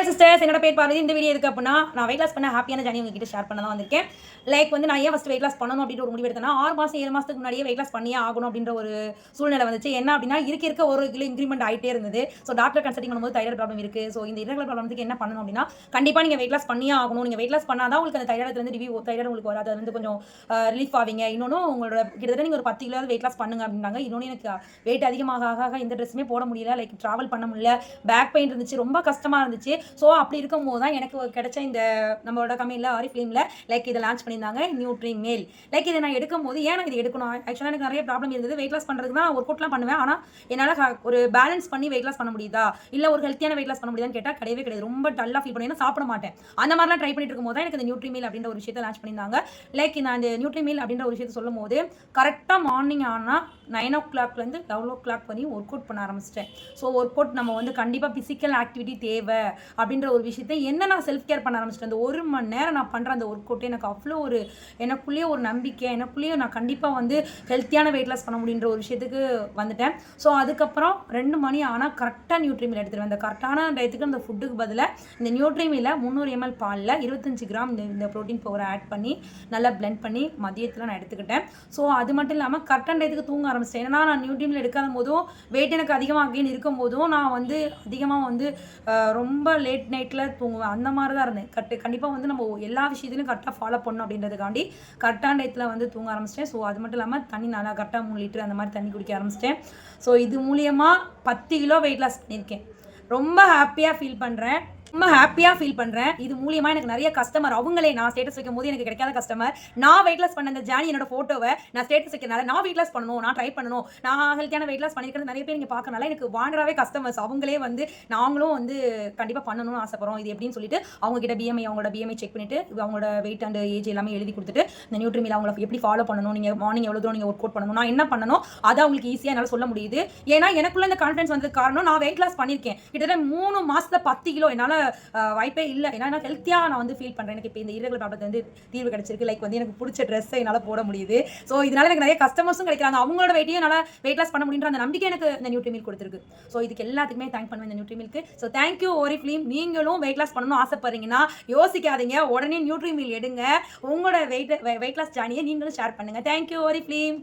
Sisters, என்னோட பேர் பார்வதி. இந்த வீடியோ எதுக்கு அப்படின்னா, நான் வெயிட் லாஸ் பண்ண ஹாப்பியான ஜர்னி உங்ககிட்ட ஷேர் பண்ண தான் வந்திருக்கேன். லைக் வந்து நான் ஏன் ஃபஸ்ட் வெயிட் லாஸ் பண்ணணும் அப்படின்ற ஒரு முடிவு எடுத்தேன்னா, 6 மாதம் 7 மாதத்துக்கு முன்னாடியே வெயிட் லாஸ் பண்ணியே ஆகணும் அப்படின்ற ஒரு சூழ்நிலை வந்துச்சு. என்ன அப்படின்னா, இருக்க ஒரு கிலோ இன்க்ரிமெண்ட் ஆகிட்டே இருந்தது. ஸோ டாக்டர் கன்சல்டிங் பண்ணும்போது தைராய்டு ப்ராப்ளம் இருக்குது. ஸோ இந்த இரகுலர் ப்ராப்ளத்துக்கு என்ன பண்ணணும் அப்படின்னா, கண்டிப்பாக நீங்கள் வெயிட் லாஸ் பண்ணியே ஆகணும். நீங்கள் வெயிட் லாஸ் பண்ணால் தான் உங்களுக்கு அந்த தைராய்டுலேருந்து தைராய்டு உங்களுக்கு வராது. அது வந்து கொஞ்சம் ரிலீஃப் ஆவீங்க. இன்னொன்று உங்களோட கிட்டத்தட்ட நீங்கள் ஒரு 10 கிலோ வெயிட் லாஸ் பண்ணுங்க அப்படின்னாங்க. இன்னொன்று எனக்கு வெயிட் அதிகமாக ஆக இந்த ட்ரெஸ்ஸுமே போட முடியல. லைக் ட்ராவல் பண்ண முடியல, பேக் பெயின் இருந்துச்சு, ரொம்ப கஷ்டமாக இருந்துச்சு. ஸோ அப்படி இருக்கும்போது தான் எனக்கு கிடைச்ச இந்த நம்மளோட கம்பெனியில் ஆரிஃப்ளேமில் லைக் இதை லான்ச் பண்ணியிருந்தாங்க, நியூட்ரி மேல். லைக் இதை நான் எடுக்கும்போது ஏன் இது எடுக்கணும், ஆக்சுவலாக எனக்கு நிறைய ப்ராப்ளம் இருந்தது. வெயிட் லாஸ் பண்ணுறதுக்கு தான் ஒர்க் அவுட்லாம் பண்ணுவேன். ஆனால் என்னால் ஒரு பேலன்ஸ் பண்ணி வெயிட் லாஸ் பண்ண முடியுதா, இல்லை ஒரு ஹெல்த்தியான வெயிட் லாஸ் பண்ண முடியுதான்னு கேட்டால் கிடையவே கிடையாது. ரொம்ப டல்லாக ஃபீல் பண்ணி சாப்பிட மாட்டேன். அந்த மாதிரிலாம் ட்ரை பண்ணிட்டு இருக்கும்போது தான் எனக்கு இந்த நியூட்ரி மீல் அப்படின்ற ஒரு விஷயத்தை லான்ச் பண்ணியிருந்தாங்க. லைக் நான் இந்த நியூட்ரி மீல் அப்படின்ற ஒரு விஷயத்தை சொல்லும் போது கரெக்டாக மார்னிங் ஆனால் 9 o'clock 12 o'clock வரையும் ஒர்க் அவுட் பண்ண ஆரம்பிச்சிட்டேன். ஸோ ஒர்க் அவுட் நம்ம வந்து கண்டிப்பாக ஃபிசிக்கல் ஆக்டிவிட்டி தேவை அப்படின்ற ஒரு விஷயத்தை என்ன நான் செல்ஃப் கேர் பண்ண ஆரம்பிச்சிட்டேன். அந்த 1 மணி நேரம் நான் பண்ணுற அந்த ஒர்க் அவுட் எனக்கு அவ்வளோ ஒரு எனக்குள்ளேயே ஒரு நம்பிக்கை, எனக்குள்ளேயே நான் கண்டிப்பாக வந்து ஹெல்த்தியான வெயிட் லாஸ் பண்ண முடியுன்ற ஒரு விஷயத்துக்கு வந்துட்டேன். ஸோ அதுக்கப்புறம் 2 மணி ஆனால் கரெக்டாக நியூட்ரி மீல் எடுத்துருவேன். அந்த கரெக்டான டயத்துக்கு அந்த ஃபுட்டுக்கு பதிலாக இந்த நியூட்ரி மீலை 300 ml பாலில் 25 கிராம் இந்த ப்ரோட்டீன் பவுடரை ஆட் பண்ணி நல்லா பிளெண்ட் பண்ணி மதியத்தில் நான் எடுத்துக்கிட்டேன். ஸோ அது மட்டும் இல்லாமல் கரெக்டான டயத்துக்கு தூங்க ஆரம்பிச்சிட்டேன். ஏன்னா நான் நியூட்ரி மீல் எடுக்காத போதும் வெயிட் எனக்கு அதிகமாக அகெயின் இருக்கும் போதும் நான் வந்து அதிகமாக வந்து ரொம்ப லேட் நைட்டில் தூங்குவேன். அந்த மாதிரி தான் இருந்தேன். கண்டிப்பாக வந்து நம்ம எல்லா விஷயத்துலையும் கரெக்டாக ஃபாலோ பண்ணணும் அப்படின்றதுக்காண்டி கரெக்டான டயத்தில் வந்து தூங்க ஆரம்பிச்சிட்டேன். ஸோ அது மட்டும் இல்லாமல் தண்ணி நல்லா கரெக்டாக 3 லிட்டர் அந்த மாதிரி தண்ணி குடிக்க ஆரம்பிச்சிட்டேன். ஸோ இது மூலியமாக 10 கிலோ வெயிட் லாஸ் பண்ணியிருக்கேன். ரொம்ப ஹாப்பியாக ஃபீல் பண்ணுறேன். இது மூலியமாக எனக்கு நிறைய கஸ்டமர், அவங்களே நான் ஸ்டேட்டஸ் வைக்கும் போது எனக்கு கிடைக்காத கஸ்டமர், நான் வெயிட் லாஸ் பண்ண இந்த ஜேர்னி என்னோட ஃபோட்டோவை நான் ஸ்டேட்டஸ் வைக்கிறனால நான் வெயிட் லாஸ் பண்ணணும், நான் ட்ரை பண்ணணும், நான் ஹெல்த்தியான வெயிட் லாஸ் பண்ணியிருக்கிறது நிறைய பேர் நீங்கள் பார்க்கறனால எனக்கு வாங்குறாவே கஸ்டமர்ஸ். அவங்களே வந்து நாங்களும் வந்து கண்டிப்பாக பண்ணணும்னு ஆசைப்படுறோம் இது எப்படின்னு சொல்லிட்டு அவங்க கிட்ட அவங்களோட பிஎம்ஐ செக் பண்ணிட்டு அவங்களோட வெயிட் அண்ட் ஏஜ் எல்லாமே எழுதி கொடுத்துட்டு இந்த நியூட்ரி மீல் அவங்களை எப்படி ஃபாலோ பண்ணணும், நீங்கள் மார்னிங் எவ்வளோ தூரம் நீங்கள் ஒர்க் அவுட் பண்ணணும், நான் என்ன பண்ணணும் அதை அவங்களுக்கு ஈஸியாக என்னால் சொல்ல முடியுது. ஏன்னா எனக்குள்ள இந்த கான்ஃபிடன்ஸ் வந்ததுக்கு காரணம் நான் வெயிட் லாஸ் பண்ணியிருக்கேன். கிட்டத்தட்ட 3 மாதத்தில் 10 கிலோ என்னால் வாய்ப்பே இல்லை. ஏன்னா ஹெல்த்தியாக நான் வந்து ஃபீல் பண்ணுறேன். எனக்கு இப்போ இந்த இரகுலர் ப்ராப்ளத்துக்கு வந்து தீர்வு கிடைச்சிருக்கு. லைக் வந்து எனக்கு பிடிச்ச ட்ரெஸ்ஸை என்னால் போட முடியுது. ஸோ இதனால எனக்கு நிறைய கஸ்டமர்ஸும் கிடைக்கிறாங்க. அவங்களோட வெயிட்டையும் என்னால் வெயிட் லாஸ் பண்ண முடியுன்ற அந்த நம்பிக்கை எனக்கு இந்த நியூட்ரி மீல் கொடுத்துருக்கு. ஸோ இதுக்கு எல்லாத்துக்குமே தேங்க் பண்ணுவேன் இந்த நியூட்ரி மீலுக்கு. So thank you Oriflame. நீங்களும் வெயிட் லாஸ் பண்ணணும்னு ஆசைப்படுறீங்கன்னா யோசிக்காதீங்க, உடனே நியூட்ரி மீல் எடுங்க. உங்களோட வெயிட் லாஸ் ஜர்னியை நீங்களும் ஷேர் பண்ணுங்க. Thank you Oriflame.